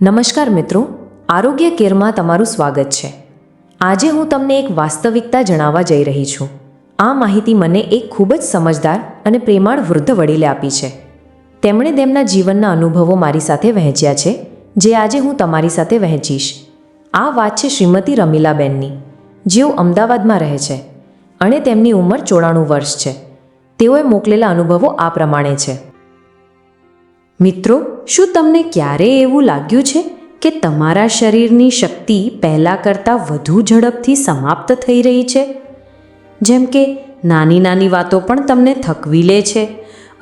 નમસ્કાર મિત્રો, આરોગ્ય કેરમાં તમારું સ્વાગત છે. આજે હું તમને એક વાસ્તવિકતા જણાવવા જઈ રહી છું. આ માહિતી મને એક ખૂબ જ સમજદાર અને પ્રેમાળ વૃદ્ધ વડીલે આપી છે. તેમણે તેમના જીવનના અનુભવો મારી સાથે વહેંચ્યા છે, જે આજે હું તમારી સાથે વહેંચીશ. આ વાત છે શ્રીમતી રમીલાબેનની, જેઓ અમદાવાદમાં રહે છે અને તેમની ઉંમર 94 વર્ષ છે. તેઓએ મોકલેલા અનુભવો આ પ્રમાણે છે. મિત્રો, શું તમને ક્યારેય એવું લાગ્યું છે કે તમારા શરીરની શક્તિ પહેલાં કરતાં વધુ ઝડપથી સમાપ્ત થઈ રહી છે? જેમ કે નાની નાની વાતો પણ તમને થકવી લે છે,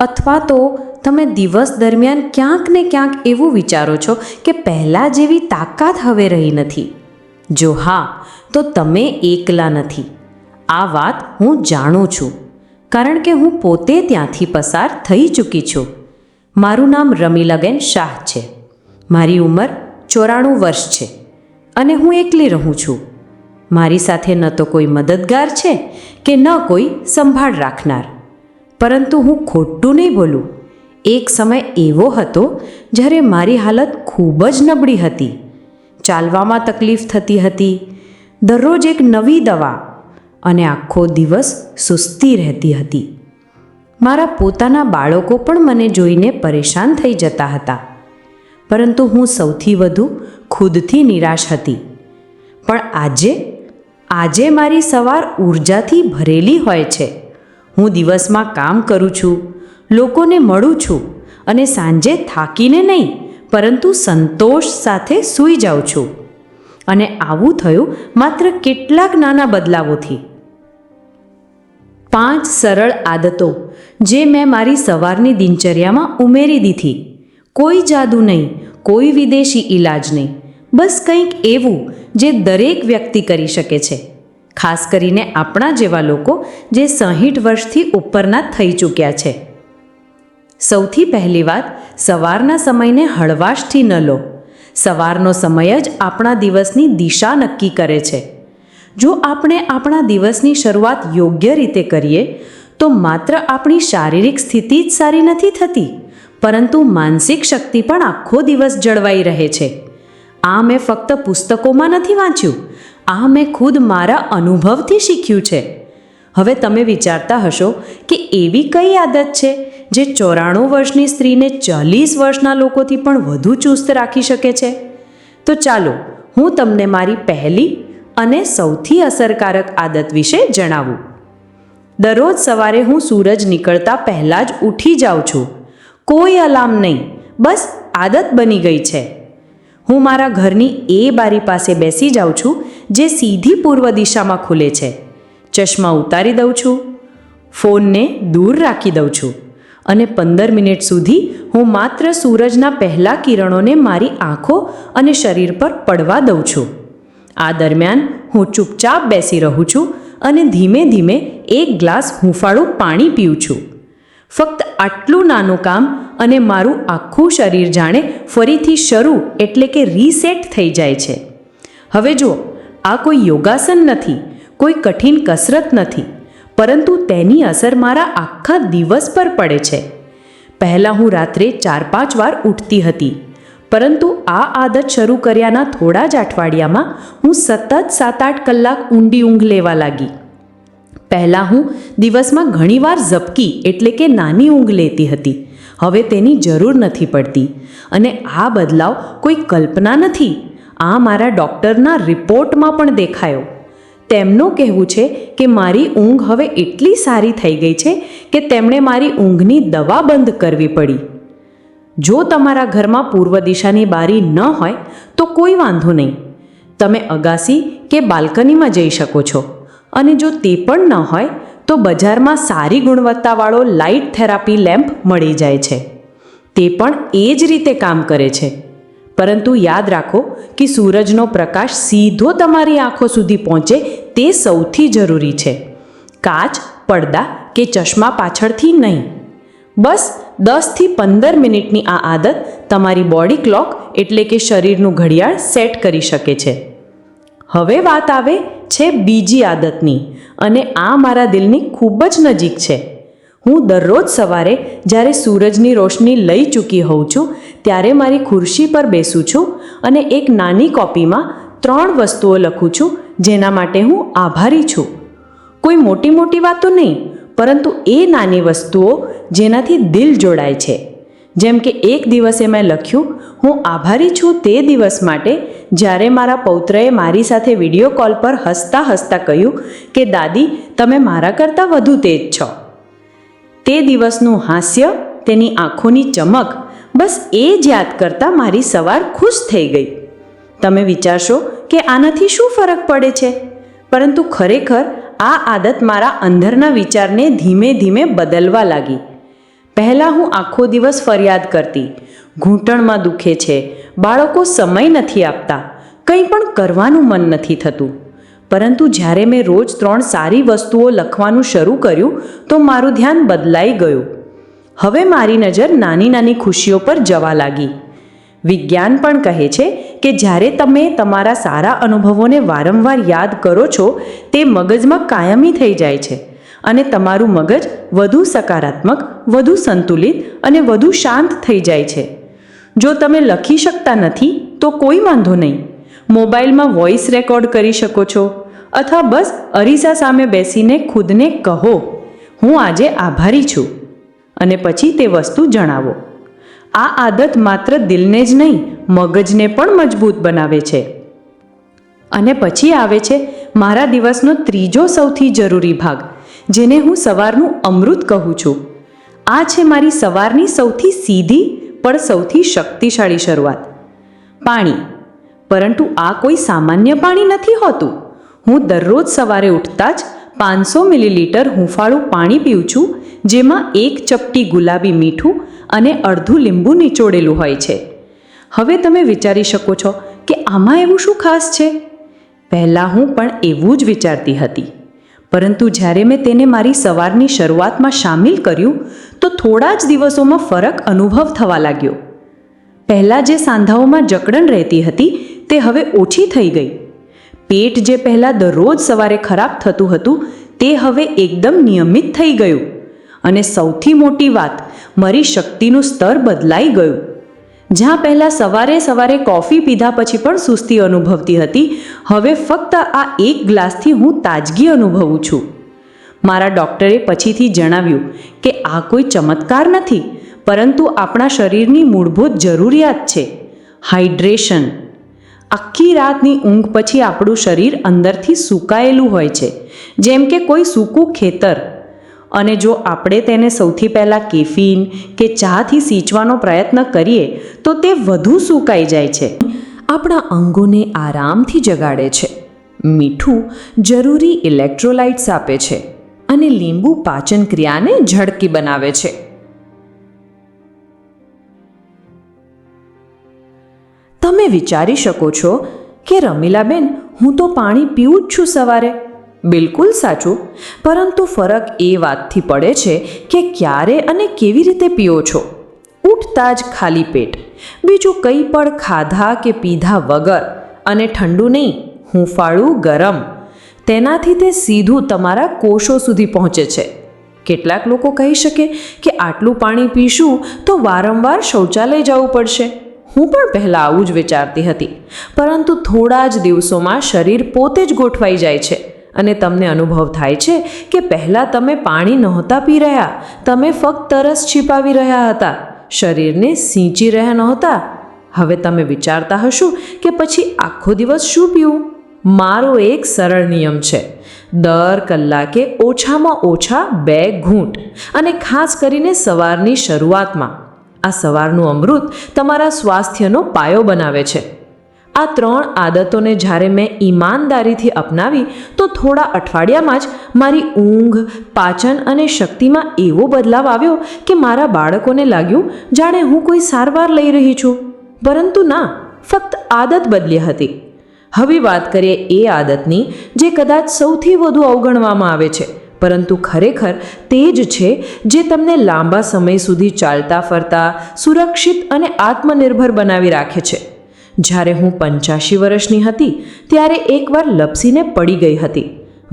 અથવા તો તમે દિવસ દરમિયાન ક્યાંક ને ક્યાંક એવું વિચારો છો કે પહેલાં જેવી તાકાત હવે રહી નથી. જો હા, તો તમે એકલા નથી. આ વાત હું જાણું છું, કારણ કે હું પોતે ત્યાંથી પસાર થઈ ચૂકી છું. મારું નામ રમીલાબેન શાહ છે. મારી ઉંમર 94 વર્ષ છે અને હું એકલી રહું છું. મારી સાથે ન તો કોઈ મદદગાર છે કે ન કોઈ સંભાળ રાખનાર. પરંતુ હું ખોટું નહીં બોલું. એક સમય એવો હતો જ્યારે મારી હાલત ખૂબ જ નબળી હતી. ચાલવામાં તકલીફ થતી હતી, દરરોજ એક નવી દવા, અને આખો દિવસ સુસ્તી રહેતી હતી. મારા પોતાના બાળકો પણ મને જોઈને પરેશાન થઈ જતા હતા. પરંતુ હું સૌથી વધુ ખુદથી નિરાશ હતી. પણ આજે મારી સવાર ઉર્જાથી ભરેલી હોય છે. હું દિવસમાં કામ કરું છું, લોકોને મળું છું અને સાંજે થાકીને નહીં, પરંતુ સંતોષ સાથે સૂઈ જાઉં છું. અને આવું થયું માત્ર કેટલાક નાના બદલાવોથી. 5 સરળ આદતો જે મેં મારી સવારની દિનચર્યામાં ઉમેરી દીધી. કોઈ જાદુ નહીં, કોઈ વિદેશી ઈલાજ નહીં, બસ કંઈક એવું જે દરેક વ્યક્તિ કરી શકે છે, ખાસ કરીને આપણા જેવા લોકો જે 60 વર્ષથી ઉપરના થઈ ચૂક્યા છે. સૌથી પહેલી વાત, સવારના સમયને હળવાશથી ન લો. સવારનો સમય જ આપણા દિવસની દિશા નક્કી કરે છે. જો આપણે આપણા દિવસની શરૂઆત યોગ્ય રીતે કરીએ તો માત્ર આપણી શારીરિક સ્થિતિ જ સારી નથી થતી, પરંતુ માનસિક શક્તિ પણ આખો દિવસ જળવાઈ રહે છે. આ મેં ફક્ત પુસ્તકોમાં નથી વાંચ્યું, આ મેં ખુદ મારા અનુભવથી શીખ્યું છે. હવે તમે વિચારતા હશો કે એવી કઈ આદત છે જે 94 વર્ષની સ્ત્રીને 40 વર્ષના લોકોથી પણ વધુ ચુસ્ત રાખી શકે છે? તો ચાલો હું તમને મારી પહેલી અને સૌથી અસરકારક આદત વિશે જણાવું. દરરોજ સવારે હું સૂરજ નીકળતા પહેલાં જ ઉઠી જાઉં છું. કોઈ અલાર્મ નહીં, બસ આદત બની ગઈ છે. હું મારા ઘરની એ બારી પાસે બેસી જાઉં છું જે સીધી પૂર્વ દિશામાં ખુલે છે. ચશ્મા ઉતારી દઉં છું, ફોનને દૂર રાખી દઉં છું અને 15 મિનિટ સુધી હું માત્ર સૂરજના પહેલા કિરણોને મારી આંખો અને શરીર પર પડવા દઉં છું. આ દરમિયાન હું ચૂપચાપ બેસી રહું છું અને ધીમે ધીમે એક ગ્લાસ હૂંફાળું પાણી પીઉં છું. ફક્ત આટલું નાનું કામ અને મારું આખું શરીર જાણે ફરીથી શરૂ એટલે કે રીસેટ થઈ જાય છે. હવે જુઓ, આ કોઈ યોગાસન નથી, કોઈ કઠિન કસરત નથી, પરંતુ તેની અસર મારા આખા દિવસ પર પડે છે. પહેલાં હું રાત્રે 4-5 વાર ઉઠતી હતી, પરંતુ આ આદત શરૂ કર્યાના થોડા જ અઠવાડિયામાં હું સતત 7-8 કલાક ઊંડી ઊંઘ લેવા લાગી. પહેલાં હું દિવસમાં ઘણીવાર ઝપકી એટલે કે નાની ઊંઘ લેતી હતી. હવે તેની જરૂર નથી પડતી. અને આ બદલાવ કોઈ કલ્પના નથી, આ મારા ડૉક્ટરના રિપોર્ટમાં પણ દેખાયો. તેમનું કહેવું છે કે મારી ઊંઘ હવે એટલી સારી થઈ ગઈ છે કે તેમણે મારી ઊંઘની દવા બંધ કરવી પડી. જો તમારા ઘરમાં પૂર્વ દિશાની બારી ન હોય તો કોઈ વાંધો નહીં, તમે અગાસી કે બાલ્કનીમાં જઈ શકો છો. અને જો તે પણ ન હોય તો બજારમાં સારી ગુણવત્તાવાળો લાઇટ થેરાપી લેમ્પ મળી જાય છે. તે પણ એ જ રીતે કામ કરે છે. પરંતુ યાદ રાખો કે સૂરજનો પ્રકાશ સીધો તમારી આંખો સુધી પહોંચે તે સૌથી જરૂરી છે. કાચ, પડદા કે ચશ્મા પાછળથી નહીં. બસ 10થી 15 મિનિટની આ આદત તમારી બોડી ક્લોક એટલે કે શરીરનું ઘડિયાળ સેટ કરી શકે છે. હવે વાત આવે છે બીજી આદતની, અને આ મારા દિલની ખૂબ જ નજીક છે. હું દરરોજ સવારે જ્યારે સૂરજની રોશની લઈ ચૂકી હોઉં છું ત્યારે મારી ખુરશી પર બેસું છું અને એક નાની કોપીમાં 3 વસ્તુઓ લખું છું જેના માટે હું આભારી છું. કોઈ મોટી મોટી વાતો નહીં, પરંતુ એ નાની વસ્તુઓ જેનાથી દિલ જોડાય છે. જેમ કે એક દિવસે મેં લખ્યું, હું આભારી છું તે દિવસ માટે જ્યારે મારા પૌત્રએ મારી સાથે વિડીયો કોલ પર હસતા હસતા કહ્યું કે દાદી, તમે મારા કરતાં વધુ તેજ છો. તે દિવસનું હાસ્ય, તેની આંખોની ચમક, બસ એ જ યાદ કરતાં મારી સવાર ખુશ થઈ ગઈ. તમે વિચારશો કે આનાથી શું ફરક પડે છે, પરંતુ ખરેખર આ આદત મારા અંદરના વિચારને ધીમે ધીમે બદલવા લાગી. પહેલાં હું આખો દિવસ ફરિયાદ કરતી, ઘૂંટણમાં દુખે છે, બાળકો સમય નથી આપતા, કંઈ પણ કરવાનું મન નથી થતું. પરંતુ જ્યારે મેં રોજ 3 સારી વસ્તુઓ લખવાનું શરૂ કર્યું તો મારું ધ્યાન બદલાઈ ગયું. હવે મારી નજર નાની નાની ખુશીઓ પર જવા લાગી. વિજ્ઞાન પણ કહે છે કે જ્યારે તમે તમારા સારા અનુભવોને વારંવાર યાદ કરો છો, તે મગજમાં કાયમી થઈ જાય છે અને તમારું મગજ વધુ સકારાત્મક, વધુ સંતુલિત અને વધુ શાંત થઈ જાય છે. જો તમે લખી શકતા નથી તો કોઈ વાંધો નહીં, મોબાઈલમાં વોઇસ રેકોર્ડ કરી શકો છો, અથવા બસ અરીસા સામે બેસીને ખુદને કહો, હું આજે આભારી છું, અને પછી તે વસ્તુ જણાવો. આ આદત માત્ર દિલને જ નહીં, મગજને પણ મજબૂત બનાવે છે. અને પછી આવે છે મારા દિવસનો ત્રીજો સૌથી જરૂરી ભાગ, જેને હું સવારનું અમૃત કહું છું. આ છે મારી સવારની સૌથી સીધી પણ સૌથી શક્તિશાળી શરૂઆત. પાણી. પરંતુ આ કોઈ સામાન્ય પાણી નથી હોતું. હું દરરોજ સવારે ઉઠતા જ 500 મિલીલીટર હૂંફાળું પાણી પીઉં છું, જેમાં 1 ચપટી ગુલાબી મીઠું અને અડધું લીંબુ નિચોડેલું હોય છે. હવે તમે વિચારી શકો છો કે આમાં એવું શું ખાસ છે? પહેલાં હું પણ એવું જ વિચારતી હતી, પરંતુ જ્યારે મેં તેને મારી સવારની શરૂઆતમાં સામેલ કર્યું તો થોડા જ દિવસોમાં ફરક અનુભવ થવા લાગ્યો. પહેલાં જે સાંધાઓમાં જકડન રહેતી હતી તે હવે ઓછી થઈ ગઈ. પેટ જે પહેલાં દરરોજ સવારે ખરાબ થતું હતું તે હવે એકદમ નિયમિત થઈ ગયું. અને સૌથી મોટી વાત, મારી શક્તિનું સ્તર બદલાઈ ગયું. જ્યાં પહેલાં સવારે સવારે કોફી પીધા પછી પણ સુસ્તી અનુભવતી હતી, હવે ફક્ત આ 1 ગ્લાસથી હું તાજગી અનુભવું છું. મારા ડૉક્ટરે પછીથી જણાવ્યું કે આ કોઈ ચમત્કાર નથી, પરંતુ આપણા શરીરની મૂળભૂત જરૂરિયાત છે, હાઇડ્રેશન. આખી રાતની ઊંઘ પછી આપણું શરીર અંદરથી સૂકાયેલું હોય છે, જેમ કે કોઈ સૂકું ખેતર. અને જો આપણે તેને સૌથી પહેલાં કેફીન કે ચાથી સિંચવાનો પ્રયત્ન કરીએ તો તે વધુ સૂકાઈ જાય છે. આપણા અંગોને આરામથી જગાડે છે. મીઠું જરૂરી ઇલેક્ટ્રોલાઇટ્સ આપે છે અને લીંબુ પાચન ક્રિયાને ઝડપી બનાવે છે. તમે વિચારી શકો છો કે રમીલાબેન, હું તો પાણી પીવું જ છું સવારે. બિલકુલ સાચું, પરંતુ ફરક એ વાતથી પડે છે કે ક્યારે અને કેવી રીતે પીઓ છો. ઉઠતા જ ખાલી પેટ, બીજું કંઈ પણ ખાધા કે પીધા વગર, અને ઠંડુ નહીં, હૂંફાળું ગરમ. તેનાથી તે સીધું તમારા કોષો સુધી પહોંચે છે. કેટલાક લોકો કહી શકે કે આટલું પાણી પીશું તો વારંવાર શૌચાલય જવું પડશે. હું પણ પહેલાં આવું જ વિચારતી હતી, પરંતુ થોડા જ દિવસોમાં શરીર પોતે જ ગોઠવાઈ જાય છે અને તમને અનુભવ થાય છે કે પહેલાં તમે પાણી નહોતા પી રહ્યા, તમે ફક્ત તરસ छिपाવી રહ્યા હતા, શરીરને સિંચી રહ્યા નહોતા. હવે તમે વિચારતા હશો કે પછી આખો દિવસ શું પીવું? મારો એક સરળ નિયમ છે, દર કલાકે ઓછામાં ઓછા 2 ઘૂંટ, અને ખાસ કરીને સવારની શરૂઆતમાં. આ સવારનું અમૃત તમારા સ્વાસ્થ્યનો પાયો બનાવે છે. આ 3 આદતોને જ્યારે મેં ઈમાનદારીથી અપનાવી તો થોડા અઠવાડિયામાં જ મારી ઊંઘ, પાચન અને શક્તિમાં એવો બદલાવ આવ્યો કે મારા બાળકોને લાગ્યું જાણે હું કોઈ સારવાર લઈ રહી છું. પરંતુ ના, ફક્ત આદત બદલી હતી. હવે વાત કરીએ એ આદતની જે કદાચ સૌથી વધુ અવગણવામાં આવે છે, પરંતુ ખરેખર તે જ છે જે તમને લાંબા સમય સુધી ચાલતા ફરતા, સુરક્ષિત અને આત્મનિર્ભર બનાવી રાખે છે. જ્યારે હું 85 વર્ષની હતી ત્યારે એકવાર લપસીને પડી ગઈ હતી.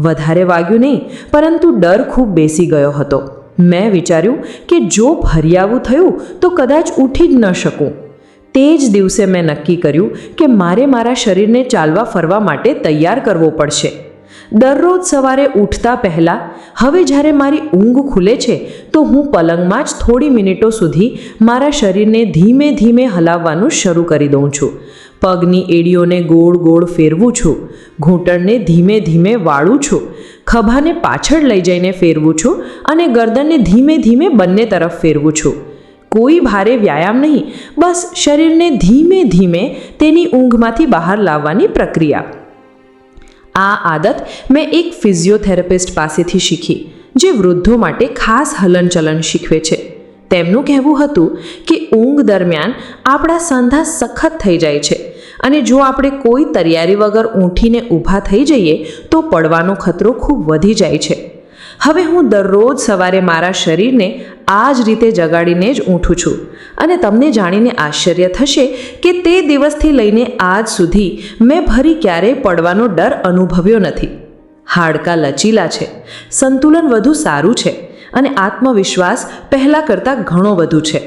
વધારે વાગ્યું નહીં, પરંતુ ડર ખૂબ બેસી ગયો હતો. મેં વિચાર્યું કે જો ફરિયાવું થયું તો કદાચ ઉઠી જ ન શકું. તે જ દિવસે મેં નક્કી કર્યું કે મારે મારા શરીરને ચાલવા ફરવા માટે તૈયાર કરવો પડશે. દરરોજ સવારે ઉઠતા પહેલાં હવે જ્યારે મારી ઊંઘ ખુલે છે તો હું પલંગમાં જ થોડી મિનિટો સુધી મારા શરીરને ધીમે ધીમે હલાવવાનું શરૂ કરી દઉં છું. પગની એડીઓને ગોળ ગોળ ફેરવું છું, ઘૂંટણને ધીમે ધીમે વાળું છું, ખભાને પાછળ લઈ જઈને ફેરવું છું અને ગરદનને ધીમે ધીમે બંને તરફ ફેરવું છું. કોઈ ભારે વ્યાયામ નહીં, બસ શરીરને ધીમે ધીમે તેની ઊંઘમાંથી બહાર લાવવાની પ્રક્રિયા. આ આદત મેં એક ફિઝિયોથેરાપિસ્ટ પાસેથી શીખી, જે વૃદ્ધો માટે ખાસ હલનચલન શીખવે છે. તેમનું કહેવું હતું કે ઊંઘ દરમિયાન આપણા સાંધા સખત થઈ જાય છે અને જો આપણે કોઈ તૈયારી વગર ઊંઠીને ઊભા થઈ જઈએ તો પડવાનો ખતરો ખૂબ વધી જાય છે. હવે હું દરરોજ સવારે મારા શરીરને આ જ રીતે જગાડીને જ ઊઠું છું અને તમને જાણીને આશ્ચર્ય થશે કે તે દિવસથી લઈને આજ સુધી મેં ફરી ક્યારેય પડવાનો ડર અનુભવ્યો નથી. હાડકાં લચીલા છે, સંતુલન વધુ સારું છે અને આત્મવિશ્વાસ પહેલાં કરતાં ઘણો વધુ છે.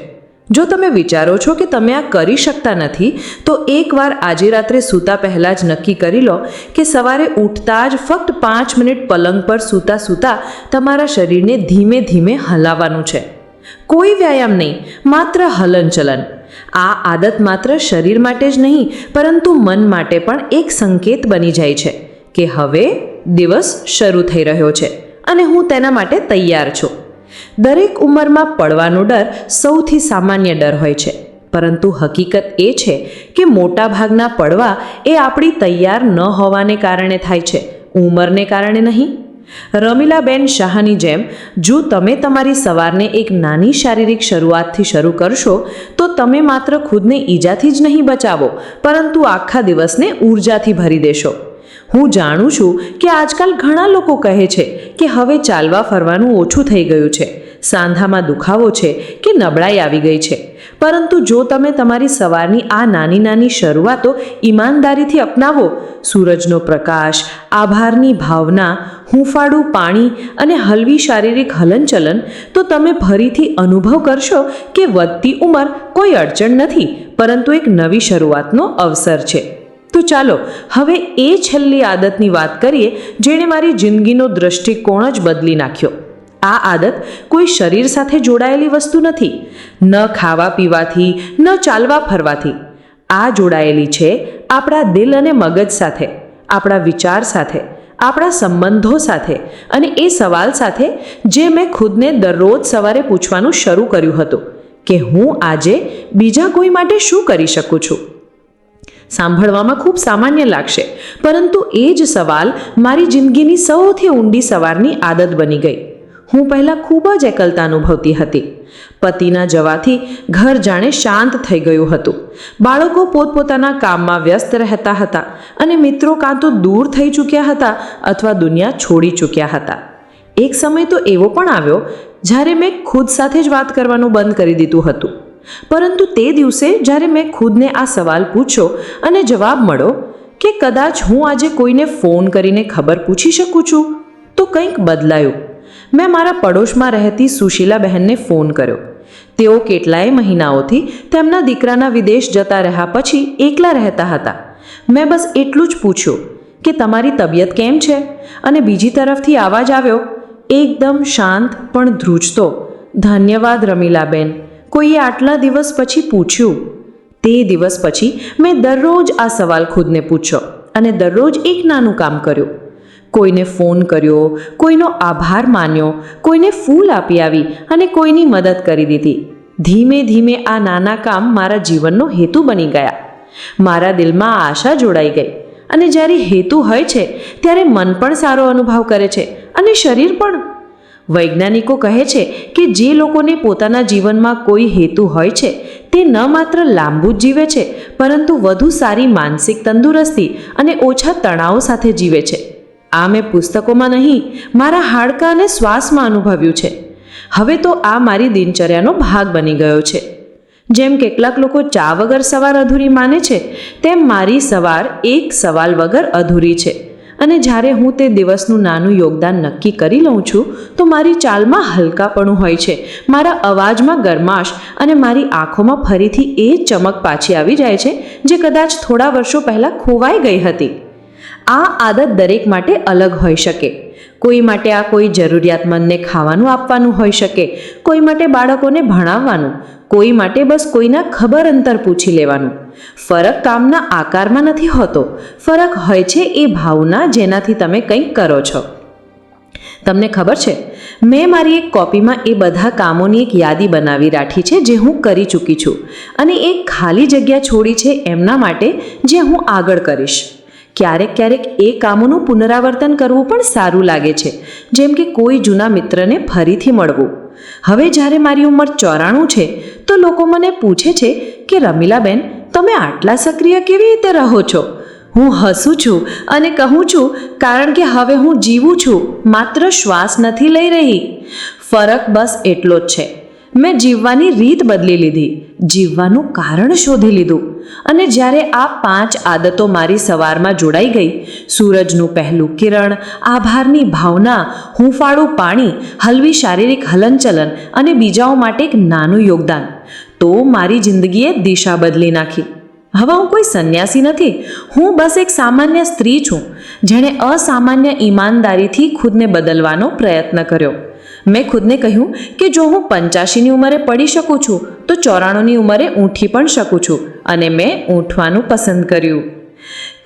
જો તમે વિચારો છો કે તમે આ કરી શકતા નથી તો એકવાર આજે રાત્રે સૂતા પહેલાં જ નક્કી કરી લો કે સવારે ઉઠતા જ ફક્ત 5 મિનિટ પલંગ પર સૂતા સૂતા તમારા શરીરને ધીમે ધીમે હલાવવાનું છે. કોઈ વ્યાયામ નહીં, માત્ર હલનચલન. આ આદત માત્ર શરીર માટે જ નહીં પરંતુ મન માટે પણ એક સંકેત બની જાય છે કે હવે દિવસ શરૂ થઈ રહ્યો છે અને હું તેના માટે તૈયાર છું. દરેક ઉંમરમાં પડવાનો ડર સૌથી સામાન્ય ડર હોય છે, પરંતુ હકીકત એ છે કે મોટાભાગના પડવા એ આપણી તૈયાર ન હોવાને કારણે થાય છે, ઉંમરને કારણે નહીં. રમીલાબેન શાહની જેમ જો તમે તમારી સવારને એક નાની શારીરિક શરૂઆતથી શરૂ કરશો તો તમે માત્ર ખુદને ઈજાથી જ નહીં બચાવો પરંતુ આખા દિવસને ઊર્જાથી ભરી દેશો. હું જાણું છું કે આજકાલ ઘણા લોકો કહે છે કે હવે ચાલવા ફરવાનું ઓછું થઈ ગયું છે, સાંધામાં દુખાવો છે કે નબળાઈ આવી ગઈ છે. પરંતુ જો તમે તમારી સવારની આ નાની નાની શરૂઆતો ઈમાનદારીથી અપનાવો, સૂરજનો પ્રકાશ, આભારની ભાવના, હૂંફાળું પાણી અને હળવી શારીરિક હલનચલન, તો તમે ફરીથી અનુભવ કરશો કે વધતી ઉંમર કોઈ અડચણ નથી પરંતુ એક નવી શરૂઆતનો અવસર છે. તો ચાલો હવે એ છેલ્લી આદતની વાત કરીએ જેણે મારી જિંદગીનો દૃષ્ટિકોણ જ બદલી નાખ્યો. આ આદત કોઈ શરીર સાથે જોડાયેલી વસ્તુ નથી, ન ખાવા પીવાથી, ન ચાલવા ફરવાથી. આ જોડાયેલી છે આપણા દિલ અને મગજ સાથે, આપણા વિચાર સાથે, આપણા સંબંધો સાથે અને એ સવાલ સાથે જે મેં ખુદને દરરોજ સવારે પૂછવાનું શરૂ કર્યું હતું કે હું આજે બીજા કોઈ માટે શું કરી શકું છું. સાંભળવામાં ખૂબ સામાન્ય લાગશે, પરંતુ એ જ સવાલ મારી જિંદગીની સૌથી ઊંડી સવારની આદત બની ગઈ. હું પહેલાં ખૂબ જ એકલતા અનુભવતી હતી. પતિના જવાથી ઘર જાણે શાંત થઈ ગયું હતું. બાળકો પોતપોતાના કામમાં વ્યસ્ત રહેતા હતા અને મિત્રો કાં તો દૂર થઈ ચૂક્યા હતા અથવા દુનિયા છોડી ચૂક્યા હતા. એક સમય તો એવો પણ આવ્યો જ્યારે મેં ખુદ સાથે જ વાત કરવાનું બંધ કરી દીધું હતું. પરંતુ તે દિવસે જ્યારે મેં ખુદને આ સવાલ પૂછ્યો અને જવાબ મળ્યો કે કદાચ હું આજે કોઈને ફોન કરીને ખબર પૂછી શકું છું, તો કંઈક બદલાયું. મેં મારા પડોશમાં રહેતી સુશીલાબહેનને ફોન કર્યો. તેઓ કેટલાય મહિનાઓથી તેમના દીકરાના વિદેશ જતા રહ્યા પછી એકલા રહેતા હતા. મેં બસ એટલું જ પૂછ્યું કે તમારી તબિયત કેમ છે? અને બીજી તરફથી અવાજ આવ્યો, એકદમ શાંત પણ ધ્રુજતો, ધન્યવાદ રમીલાબેન, કોઈએ આટલા દિવસ પછી પૂછ્યું. તે દિવસ પછી મેં દરરોજ આ સવાલ ખુદને પૂછ્યો અને દરરોજ એક નાનું કામ કર્યું. કોઈને ફોન કર્યો, કોઈનો આભાર માન્યો, કોઈને ફૂલ આપી આવી અને કોઈની મદદ કરી દીધી. ધીમે ધીમે આ નાના કામ મારા જીવનનો હેતુ બની ગયા. મારા દિલમાં આશા જોડાઈ ગઈ અને જ્યારે હેતુ હોય છે ત્યારે મન પણ સારો અનુભવ કરે છે અને શરીર પણ. વૈજ્ઞાનિકો કહે છે કે જે લોકોને પોતાના જીવનમાં કોઈ હેતુ હોય છે તે ન માત્ર લાંબુ જ જીવે છે પરંતુ વધુ સારી માનસિક તંદુરસ્તી અને ઓછા તણાવ સાથે જીવે છે. આ મેં પુસ્તકોમાં નહીં, મારા હાડકાં અને શ્વાસમાં અનુભવ્યું છે. હવે તો આ મારી દિનચર્યાનો ભાગ બની ગયો છે. જેમ કેટલાક લોકો ચા વગર સવાર અધૂરી માને છે, તેમ મારી સવાર એક સવાલ વગર અધૂરી છે અને જ્યારે હું તે દિવસનું નાનું યોગદાન નક્કી કરી લઉં છું તો મારી ચાલમાં હલકાપણું હોય છે, મારા અવાજમાં ગરમાશ અને મારી આંખોમાં ફરીથી એ જ ચમક પાછી આવી જાય છે જે કદાચ થોડા વર્ષો પહેલાં ખોવાઈ ગઈ હતી. આ આદત દરેક માટે અલગ હોઈ શકે. કોઈ માટે આ કોઈ જરૂરિયાતમંદને ખાવાનું આપવાનું હોઈ શકે, કોઈ માટે બાળકોને ભણાવવાનું, કોઈ માટે બસ કોઈના ખબર અંતર પૂછી લેવાનું. ફરક કામના આકારમાં નથી હોતો, ફરક હોય છે એ ભાવના જેનાથી તમે કંઈક કરો છો. તમને ખબર છે, મેં મારી એક કોપીમાં એ બધા કામોની એક યાદી બનાવી રાખી છે જે હું કરી ચૂકી છું, અને એક ખાલી જગ્યા છોડી છે એમના માટે જે હું આગળ કરીશ. ક્યારેક એ કામોનું પુનરાવર્તન કરવું પણ સારું લાગે છે, જેમ કે કોઈ જૂના મિત્રને ફરીથી મળવું. હવે જ્યારે મારી ઉંમર 94 છે તો લોકો મને પૂછે છે કે રમીલાબેન, તમે આટલા સક્રિય કેવી રીતે રહો છો? હું હસું છું અને કહું છું, કારણ કે હવે હું જીવું છું, માત્ર શ્વાસ નથી લઈ રહી. ફરક બસ એટલો જ છે. મેં જીવવાની રીત બદલી લીધી, જીવવાનું કારણ શોધી લીધું. અને જ્યારે આ 5 આદતો મારી સવારમાં જોડાઈ ગઈ, સૂરજનું પહેલું કિરણ, આભારની ભાવના, હૂંફાળું પાણી, હળવી શારીરિક હલનચલન અને બીજાઓ માટે એક નાનું યોગદાન, તો મારી જિંદગીએ દિશા બદલી નાખી. હવે હું કોઈ સંન્યાસી નથી, હું બસ એક સામાન્ય સ્ત્રી છું જેણે અસામાન્ય ઈમાનદારીથી ખુદને બદલવાનો પ્રયત્ન કર્યો. મેં ખુદને કહ્યું કે જો હું 85ની ઉંમરે પડી શકું છું તો 94ની ઉંમરે ઊઠી પણ શકું છું, અને મેં ઊઠવાનું પસંદ કર્યું.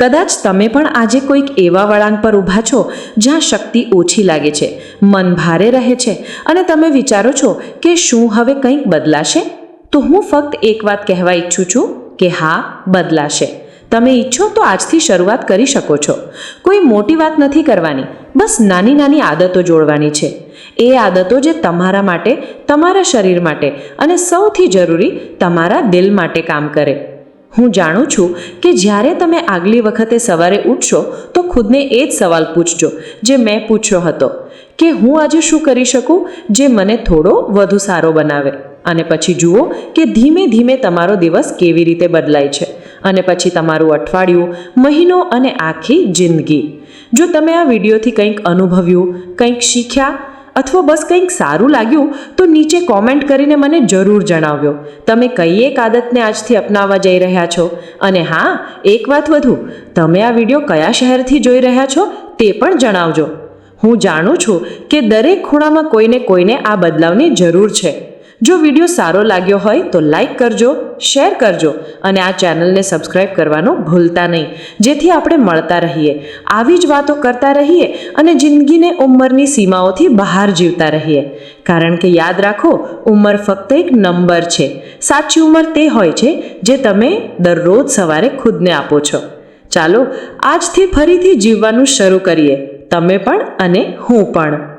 કદાચ તમે પણ આજે કોઈક એવા વળાંક પર ઊભા છો જ્યાં શક્તિ ઓછી લાગે છે, મન ભારે રહે છે, અને તમે વિચારો છો કે શું હવે કંઈક બદલાશે? તો હું ફક્ત એક વાત કહેવા ઈચ્છું છું કે હા, બદલાશે. તમે ઈચ્છો તો આજથી શરૂઆત કરી શકો છો. કોઈ મોટી વાત નથી કરવાની, બસ નાની નાની આદતો જોડવાની છે. એ આદતો જે તમારા માટે, તમારા શરીર માટે અને સૌથી જરૂરી તમારા દિલ માટે કામ કરે. હું જાણું છું કે જ્યારે તમે આગલી વખતે સવારે ઉઠશો તો ખુદને એ જ સવાલ પૂછજો જે મેં પૂછ્યો હતો, કે હું આજે શું કરી શકું જે મને થોડો વધુ સારો બનાવે. અને પછી જુઓ કે ધીમે ધીમે તમારો દિવસ કેવી રીતે બદલાય છે, અને પછી તમારું અઠવાડિયું, મહિનો અને આખી જિંદગી. જો તમે આ વિડીયોથી કંઈક અનુભવ્યું, કંઈક શીખ્યા અથવા બસ કંઈક સારું લાગ્યું તો નીચે કોમેન્ટ કરીને મને જરૂર જણાવજો. તમે કઈ એક આદતને આજથી અપનાવવા જઈ રહ્યા છો? અને હા, એક વાત વધુ, તમે આ વિડીયો કયા શહેરથી જોઈ રહ્યા છો તે પણ જણાવજો. હું જાણું છું કે દરેક ખૂણામાં કોઈને આ બદલાવની જરૂર છે. જો વિડીયો સારો લાગ્યો હોય તો લાઈક કરજો, શેર કરજો અને આ ચેનલને સબસ્ક્રાઈબ કરવાનું ભૂલતા નહીં, જેથી આપણે મળતા રહીએ, આવી જ વાતો કરતા રહીએ અને જિંદગીને ઉંમરની સીમાઓથી બહાર જીવતા રહીએ. કારણ કે યાદ રાખો, ઉંમર ફક્ત એક નંબર છે. સાચી ઉંમર તે હોય છે જે તમે દરરોજ સવારે ખુદને આપો છો. ચાલો આજથી ફરીથી જીવવાનું શરૂ કરીએ, તમે પણ અને હું પણ.